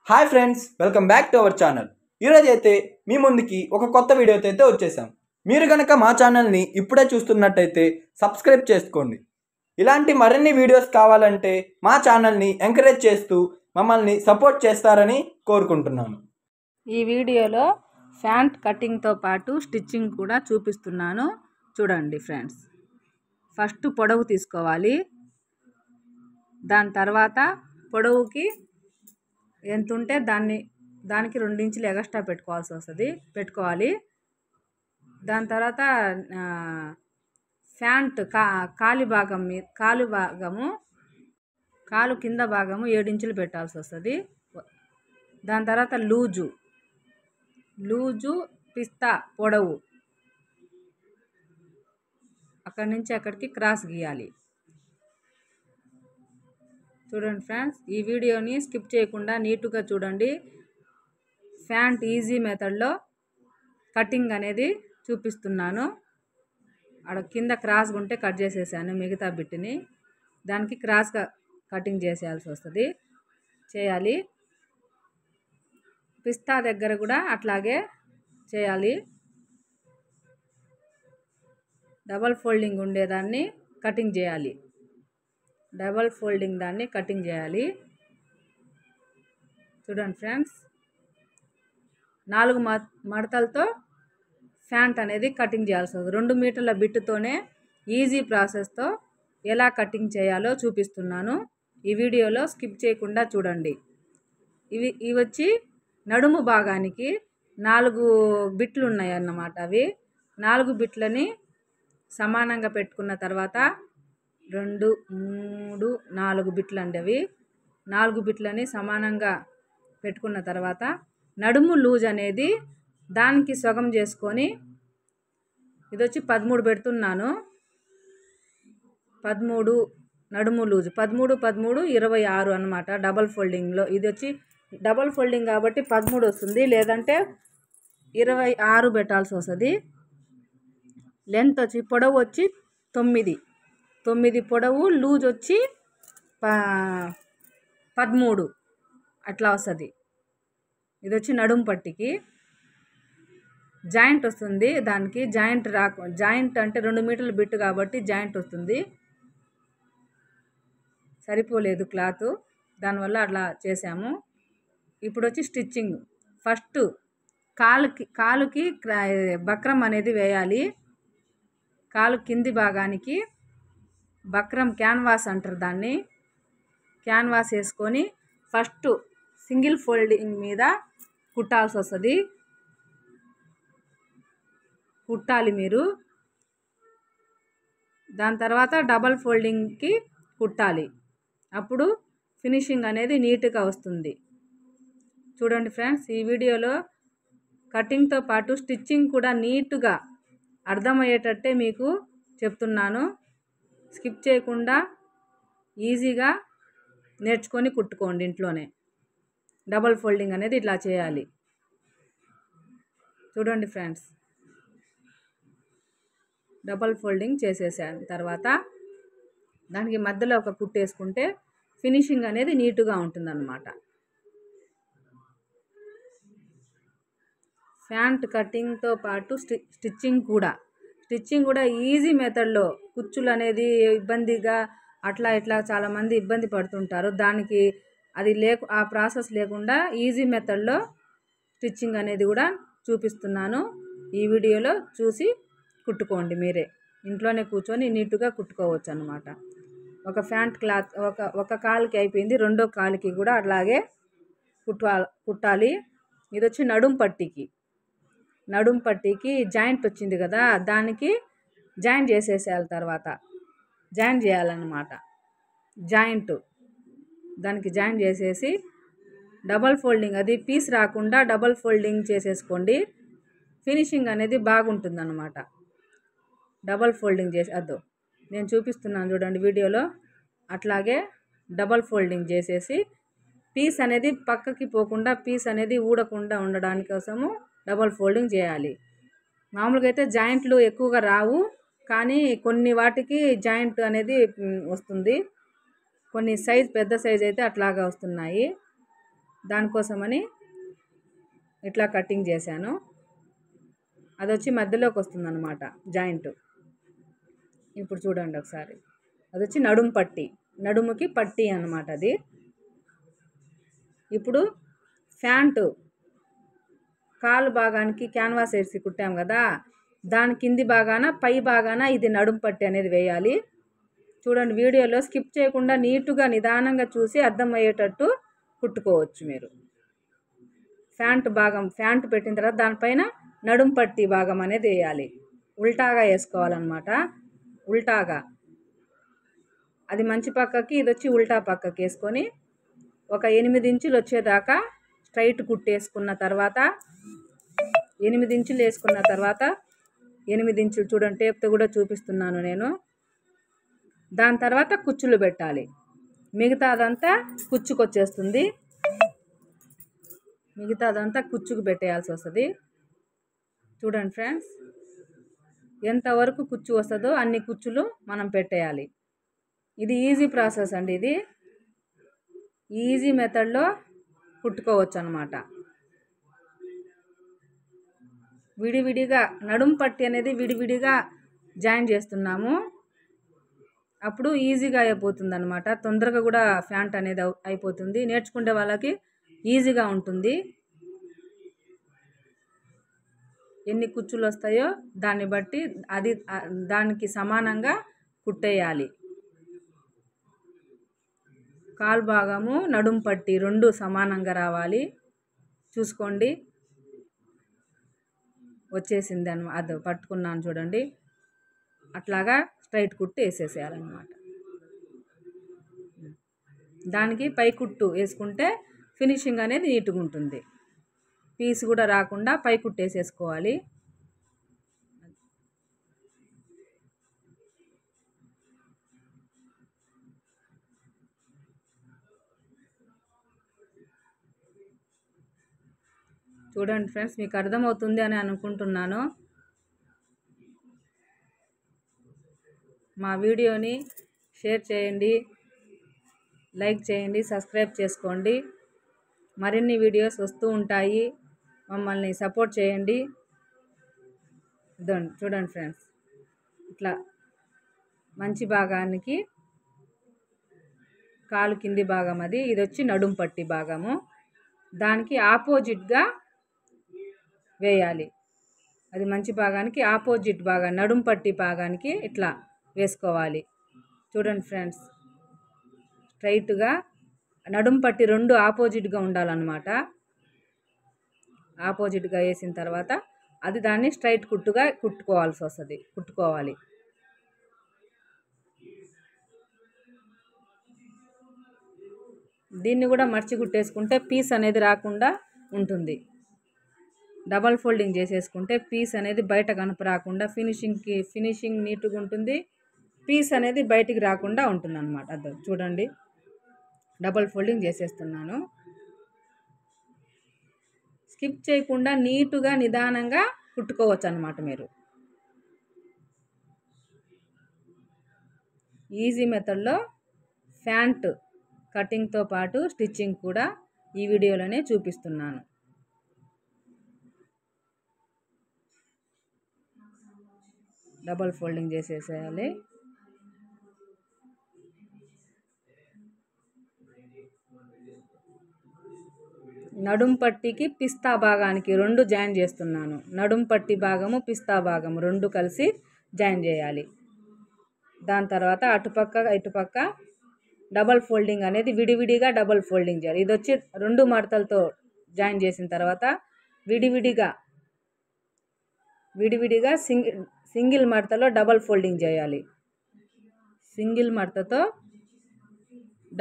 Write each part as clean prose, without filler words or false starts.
Hi friends, welcome back to our channel. ఈరోజు అయితే మీ ముందుకి ఒక కొత్త వీడియోతో అయితే వచ్చేసాం. మీరు కనుక మా ఛానల్ని ఇప్పుడే చూస్తున్నట్టయితే సబ్స్క్రైబ్ చేసుకోండి. ఇలాంటి మరిన్ని వీడియోస్ కావాలంటే మా ఛానల్ని ఎంకరేజ్ చేస్తూ మమ్మల్ని సపోర్ట్ చేస్తారని కోరుకుంటున్నాను. ఈ వీడియోలో ఫ్యాంట్ కటింగ్తో పాటు స్టిచ్చింగ్ కూడా చూపిస్తున్నాను. చూడండి ఫ్రెండ్స్. ఫస్ట్ పొడవు తీసుకోవాలి. దాని తర్వాత పొడవుకి ఎంత ఉంటే దానికి 2 ఇంచులు ఎక్స్ట్రా పెట్టుకోవాలి. దాని తర్వాత ఫ్యాంట్ కాలు కింద భాగము 7 ఇంచులు పెట్టాల్సి వస్తుంది. దాని తర్వాత లూజు పిస్తా పొడవు అక్కడి నుంచి అక్కడికి క్రాస్ గీయాలి. చూడండి ఫ్రెండ్స్, ఈ వీడియోని స్కిప్ చేయకుండా నీట్గా చూడండి. ఫ్యాంట్ ఈజీ మెథడ్లో కటింగ్ అనేది చూపిస్తున్నాను. అక్కడ కింద క్రాస్గా ఉంటే కట్ చేసేసాను మిగతా బిట్ని. దానికి క్రాస్గా కటింగ్ చేయాలి. పిస్తా దగ్గర కూడా అట్లాగే చేయాలి. డబల్ ఫోల్డింగ్ ఉండేదాన్ని కటింగ్ చేయాలి. చూడండి ఫ్రెండ్స్, 4 మడతలతో ఫ్యాంట్ అనేది కటింగ్ చేయాల్సి వస్తుంది. 2 మీటర్ల బిట్టుతోనే ఈజీ ప్రాసెస్తో ఎలా కటింగ్ చేయాలో చూపిస్తున్నాను. ఈ వీడియోలో స్కిప్ చేయకుండా చూడండి. ఇవి వచ్చి నడుము భాగానికి 4 బిట్లు ఉన్నాయి అన్నమాట. అవి 4 బిట్లని సమానంగా పెట్టుకున్న తర్వాత 2, 3, 4 బిట్లు అండి. అవి 4 బిట్లని సమానంగా పెట్టుకున్న తర్వాత నడుము లూజ్ అనేది దానికి సగం చేసుకొని, ఇది వచ్చి 13 పెడుతున్నాను. 13 నడుము లూజ్ 13, 26 అన్నమాట. డబల్ ఫోల్డింగ్లో ఇది వచ్చి డబల్ ఫోల్డింగ్ కాబట్టి 13 వస్తుంది, లేదంటే 26 పెట్టాల్సి వస్తుంది. లెంత్ వచ్చి పొడవు వచ్చి 9 పొడవు, లూజ్ వచ్చి 13 అట్లా వస్తుంది. ఇది వచ్చి నడుము పట్టికి జాయింట్ వస్తుంది. దానికి జాయింట్ అంటే 2 మీటర్ల బిట్టు కాబట్టి జాయింట్ వస్తుంది. సరిపోలేదు క్లాత్, దానివల్ల అట్లా చేసాము. ఇప్పుడు వచ్చి స్టిచ్చింగ్. ఫస్ట్ కాలుకి బక్రం అనేది వేయాలి. కాలు కింది భాగానికి బక్రం క్యాన్వాస్ అంటారు దాన్ని. క్యాన్వాస్ వేసుకొని ఫస్ట్ సింగిల్ ఫోల్డింగ్ మీద కుట్టాల్సి వస్తుంది. కుట్టాలి మీరు. దాని తర్వాత డబల్ ఫోల్డింగ్కి కుట్టాలి. అప్పుడు ఫినిషింగ్ అనేది నీట్గా వస్తుంది. చూడండి ఫ్రెండ్స్, ఈ వీడియోలో కటింగ్తో పాటు స్టిచ్చింగ్ కూడా నీట్గా అర్థమయ్యేటట్టే మీకు చెప్తున్నాను. స్కిప్ చేయకుండా ఈజీగా నేర్చుకొని కుట్టుకోండి ఇంట్లోనే. డబల్ ఫోల్డింగ్ అనేది ఇట్లా చేయాలి. చూడండి ఫ్రెండ్స్, డబల్ ఫోల్డింగ్ చేసేసాను తర్వాత దానికి మధ్యలో ఒక కుట్టు వేసుకుంటే ఫినిషింగ్ అనేది నీట్గా ఉంటుందన్నమాట. ఫ్యాంట్ కటింగ్తో పాటు స్టిచ్చింగ్ కూడా ఈజీ మెథడ్లో, కుచ్చులు అనేది ఇబ్బందిగా అట్లా చాలామంది ఇబ్బంది పడుతుంటారు. దానికి ఆ ప్రాసెస్ లేకుండా ఈజీ మెథడ్లో స్టిచ్చింగ్ అనేది కూడా చూపిస్తున్నాను. ఈ వీడియోలో చూసి కుట్టుకోండి. మీరే ఇంట్లోనే కూర్చొని నీట్గా కుట్టుకోవచ్చు అన్నమాట. ఒక ఫ్యాంట్ క్లాత్ ఒక కాలుకి అయిపోయింది, రెండో కాలుకి కూడా అట్లాగే కుట్టాలి. ఇది వచ్చి నడుం పట్టికి జాయింట్ వచ్చింది కదా, దానికి జాయింట్ చేసేసేయాలి. తర్వాత జాయింట్ చేయాలన్నమాట. దానికి జాయింట్ చేసేసి డబల్ ఫోల్డింగ్, అది పీస్ రాకుండా డబల్ ఫోల్డింగ్ చేసేసుకోండి. ఫినిషింగ్ అనేది బాగుంటుంది అన్నమాట. డబల్ ఫోల్డింగ్ నేను చూపిస్తున్నాను చూడండి వీడియోలో. అట్లాగే డబల్ ఫోల్డింగ్ చేసేసి పీస్ అనేది పక్కకి పోకుండా, పీస్ అనేది ఊడకుండా ఉండడానికి కోసము డబల్ ఫోల్డింగ్ చేయాలి. మామూలుగా అయితే జాయింట్లు ఎక్కువగా రావు, కానీ కొన్ని వాటికి జాయింట్ అనేది వస్తుంది. కొన్ని పెద్ద సైజ్ అయితే అట్లాగా వస్తున్నాయి. దానికోసమని ఇట్లా కటింగ్ చేశాను. అది వచ్చి మధ్యలోకి వస్తుందన్నమాట జాయింట్. ఇప్పుడు చూడండి ఒకసారి, అది వచ్చి నడుము పట్టి, నడుముకి పట్టి అన్నమాట అది. ఇప్పుడు ప్యాంటు కాలు భాగానికి క్యాన్వాస్ వేసి కుట్టాం కదా, దాని కింది భాగాన పై భాగాన ఇది నడుము పట్టి అనేది వేయాలి. చూడండి, వీడియోలో స్కిప్ చేయకుండా నీటుగా నిదానంగా చూసి అర్థమయ్యేటట్టు కుట్టుకోవచ్చు మీరు. ప్యాంటు పెట్టిన తర్వాత దానిపైన నడుము పట్టి భాగం అనేది వేయాలి. ఉల్టాగా వేసుకోవాలన్నమాట, ఉల్టాగా. అది మంచి పక్కకి, ఇది వచ్చి ఉల్టా పక్కకి వేసుకొని ఒక 8 ఇంచులు వచ్చేదాకా స్ట్రైట్ కుట్టేసుకున్న తర్వాత, 8 ఇంచులు వేసుకున్న తర్వాత 8 ఇంచులు చూడండి, టేప్తో కూడా చూపిస్తున్నాను నేను. దాని తర్వాత కుచ్చులు పెట్టాలి. మిగతాదంతా కుచ్చుకొచ్చేస్తుంది, మిగతాదంతా కుచ్చుకు పెట్టేయాల్సి వస్తుంది. చూడండి ఫ్రెండ్స్, ఎంతవరకు కుచ్చు వస్తుందో అన్ని కుచ్చులు మనం పెట్టేయాలి. ఇది ఈజీ ప్రాసెస్ అండి. ఇది ఈజీ మెథడ్లో కుట్టుకోవచ్చు అన్నమాట. విడివిడిగా నడుము పట్టి అనేది విడివిడిగా జాయిన్ చేస్తున్నాము, అప్పుడు ఈజీగా అయిపోతుంది అన్నమాట. తొందరగా కూడా ప్యాంట్ అనేది అయిపోతుంది. నేర్చుకునే వాళ్ళకి ఈజీగా ఉంటుంది. ఎన్ని కుచ్చులు వస్తాయో దాన్ని బట్టి అది దానికి సమానంగా కుట్టేయాలి. కాలు భాగము నడుము పట్టి రెండు సమానంగా రావాలి. చూసుకోండి, వచ్చేసింది అన్నమాట. అది పట్టుకున్నాను చూడండి, అట్లాగా స్ట్రైట్ కుట్టు వేసేసేయాలన్నమాట. దానికి పై కుట్టు వేసుకుంటే ఫినిషింగ్ అనేది నీట్గా ఉంటుంది. పీస్ కూడా రాకుండా పై కుట్టు వేసేసుకోవాలి. చూడండి ఫ్రెండ్స్, మీకు అర్థమవుతుంది అని అనుకుంటున్నాను. మా వీడియోని షేర్ చేయండి, లైక్ చేయండి, సబ్స్క్రైబ్ చేసుకోండి. మరిన్ని వీడియోస్ వస్తూ ఉంటాయి, మమ్మల్ని సపోర్ట్ చేయండి. చూడండి ఫ్రెండ్స్, ఇట్లా మంచి భాగానికి కాలు కింది భాగం అది, ఇది వచ్చి నడుము పట్టి భాగము, దానికి ఆపోజిట్గా వేయాలి. అది మంచి భాగానికి ఆపోజిట్ భాగం నడుము పట్టి భాగానికి ఇట్లా వేసుకోవాలి. చూడండి ఫ్రెండ్స్, స్ట్రైట్గా నడుము పట్టి రెండు ఆపోజిట్గా ఉండాలన్నమాట. ఆపోజిట్గా వేసిన తర్వాత అది దాన్ని స్ట్రైట్ కుట్టుగా కుట్టుకోవాల్సి వస్తుంది, కుట్టుకోవాలి. దీన్ని కూడా మర్చి కుట్టేసుకుంటే పీస్ అనేది రాకుండా ఉంటుంది. డబల్ ఫోల్డింగ్ చేసేసుకుంటే పీస్ అనేది బయట కనప రాకుండా ఫినిషింగ్ నీట్గా ఉంటుంది. పీస్ అనేది బయటికి రాకుండా ఉంటుంది అన్నమాట. అది చూడండి, డబల్ ఫోల్డింగ్ చేసేస్తున్నాను. స్కిప్ చేయకుండా నీటుగా నిదానంగా కుట్టుకోవచ్చు అన్నమాట మీరు. ఈజీ మెథడ్లో ప్యాంట్ కటింగ్తో పాటు స్టిచ్చింగ్ కూడా ఈ వీడియోలోనే చూపిస్తున్నాను. డబల్ ఫోల్డింగ్ చేసేసేయాలి. నడుము పట్టికి పిస్తా భాగానికి రెండు జాయిన్ చేస్తున్నాను. నడుము పట్టి భాగము పిస్తా భాగము రెండు కలిసి జాయిన్ చేయాలి. దాని తర్వాత అటుపక్క ఇటుపక్క డబల్ ఫోల్డింగ్ అనేది విడివిడిగా డబల్ ఫోల్డింగ్ చేయాలి. ఇది వచ్చి రెండు మడతలతో జాయిన్ చేసిన తర్వాత విడివిడిగా సింగిల్ మడతలో డబల్ ఫోల్డింగ్ చేయాలి. సింగిల్ మడతతో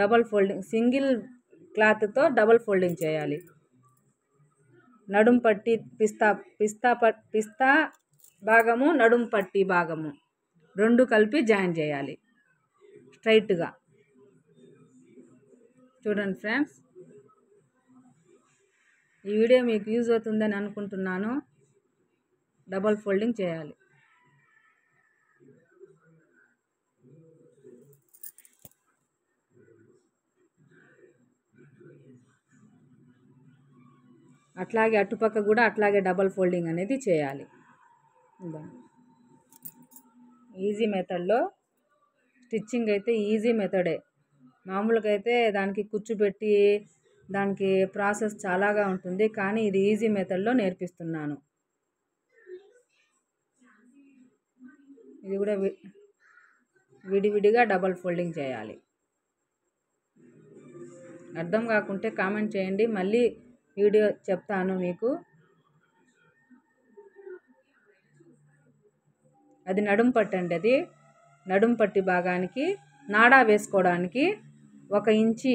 డబల్ ఫోల్డింగ్, సింగిల్ క్లాత్తో డబల్ ఫోల్డింగ్ చేయాలి. నడుము పట్టి పిస్తా భాగము నడుము పట్టి భాగము రెండు కలిపి జాయిన్ చేయాలి స్ట్రైట్గా. చూడండి ఫ్రెండ్స్, ఈ వీడియో మీకు యూజ్ అవుతుందని అనుకుంటున్నాను. డబల్ ఫోల్డింగ్ చేయాలి. అట్లాగే అటుపక్క కూడా అట్లాగే డబల్ ఫోల్డింగ్ అనేది చేయాలి. ఈజీ మెథడ్లో స్టిచ్చింగ్ అయితే ఈజీ మెథడే. మామూలుగా అయితే దానికి కుచ్చు పెట్టి దానికి ప్రాసెస్ చాలాగా ఉంటుంది, కానీ ఇది ఈజీ మెథడ్లో నేర్పిస్తున్నాను. ఇది కూడా విడివిడిగా డబల్ ఫోల్డింగ్ చేయాలి. అర్థం కాకుంటే కామెంట్ చేయండి, మళ్ళీ వీడియో చెప్తాను మీకు. అది నడుం పట్టండి. అది నడుం పట్టి భాగానికి నాడా వేసుకోవడానికి 1 ఇంచి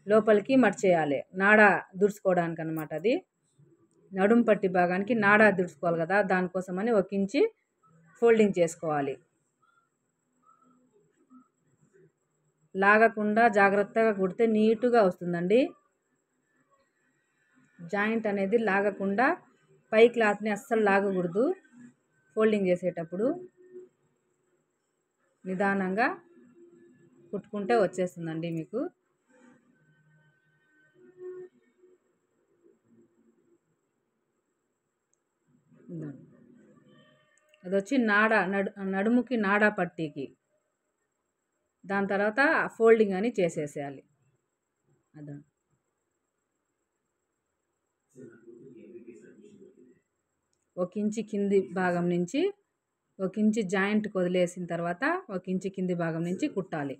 లోపలికి మర్చేయాలి. నాడా దుడుచుకోవడానికి అన్నమాట. అది నడుం పట్టి భాగానికి నాడా దుడుచుకోవాలి కదా, దానికోసమని 1 ఇంచి ఫోల్డింగ్ చేసుకోవాలి. లాగకుండా జాగ్రత్తగా కుడితే నీటుగా వస్తుందండి. జాయింట్ అనేది లాగకుండా, పై క్లాత్ని అస్సలు లాగకూడదు. ఫోల్డింగ్ చేసేటప్పుడు నిదానంగా కుట్టుకుంటే వచ్చేస్తుందండి మీకు. అది వచ్చి నాడా నడుముకి నాడా పట్టీకి, దాని తర్వాత ఫోల్డింగ్ అని చేసేసేయాలి. అదే 1 ఇంచి కింది భాగం నుంచి 1 ఇంచి జాయింట్ వదిలేసిన తర్వాత 1 ఇంచి కింది భాగం నుంచి కుట్టాలి.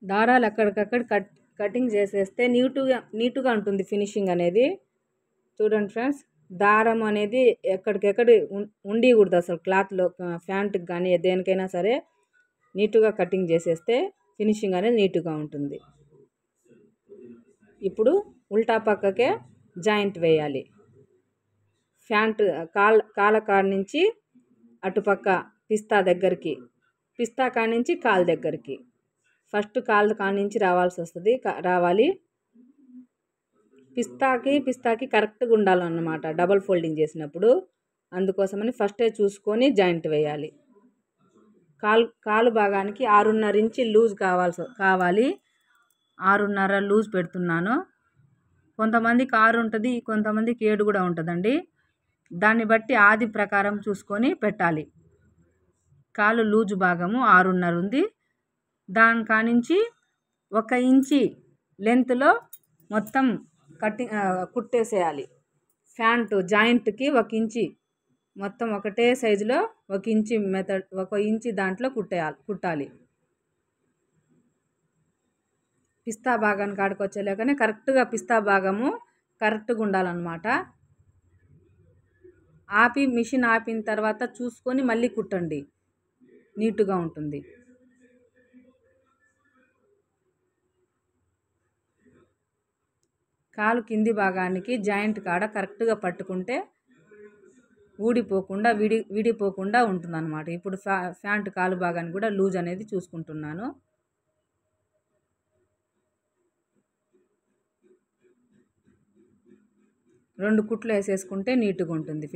దారాలు అక్కడికక్కడ కటింగ్ చేసేస్తే నీటుగా ఉంటుంది ఫినిషింగ్ అనేది. చూడండి ఫ్రెండ్స్, దారం అనేది ఎక్కడికెక్కడ ఉండకూడదు అసలు. క్లాత్లో ప్యాంట్కి కానీ దేనికైనా సరే నీటుగా కటింగ్ చేసేస్తే ఫినిషింగ్ అనేది నీటుగా ఉంటుంది. ఇప్పుడు ఉల్టా పక్కకే జాయింట్ వేయాలి. ప్యాంట్ కాళ్ళ కాడ నుంచి అటుపక్క పిస్తా దగ్గరికి, పిస్తా కాడ నుంచి కాలు దగ్గరికి, ఫస్ట్ కాళ్ళ కాడ నుంచి రావాలి. పిస్తాకి కరెక్ట్గా ఉండాలన్నమాట డబల్ ఫోల్డింగ్ చేసినప్పుడు. అందుకోసమని ఫస్టే చూసుకొని జాయింట్ వేయాలి. కాలు భాగానికి 6.5 ఇంచి లూజ్ కావాలి. 6.5 లూజ్ పెడుతున్నాను. కొంతమందికి 6 ఉంటుంది, కొంతమందికి 7 కూడా ఉంటుందండి. దాన్ని బట్టి ఆది ప్రకారం చూసుకొని పెట్టాలి. కాలు లూజు భాగము 6.5 ఉంది. దాని కానించి 1 ఇంచి లెంత్లో మొత్తం కుట్టేసేయాలి. ప్యాంటు జాయింట్కి 1 ఇంచి మొత్తం ఒకటే సైజులో 1 ఇంచి 1 ఇంచి దాంట్లో కుట్టాలి. పిస్తా భాగానికి ఆడుకొచ్చేలేకనే కరెక్ట్గా పిస్తా భాగము కరెక్ట్గా ఉండాలన్నమాట. మిషన్ ఆపిన తర్వాత చూసుకొని మళ్ళీ కుట్టండి, నీటుగా ఉంటుంది. కాలు కింది భాగానికి జాయింట్ కాడ కరెక్ట్గా పట్టుకుంటే ఊడిపోకుండా విడిపోకుండా ఉంటుందన్నమాట. ఇప్పుడు ప్యాంట్ కాలు భాగాన్ని కూడా లూజ్ అనేది చూసుకుంటున్నాను. రెండు కుట్లు వేసేసుకుంటే నీట్గా ఉంటుంది.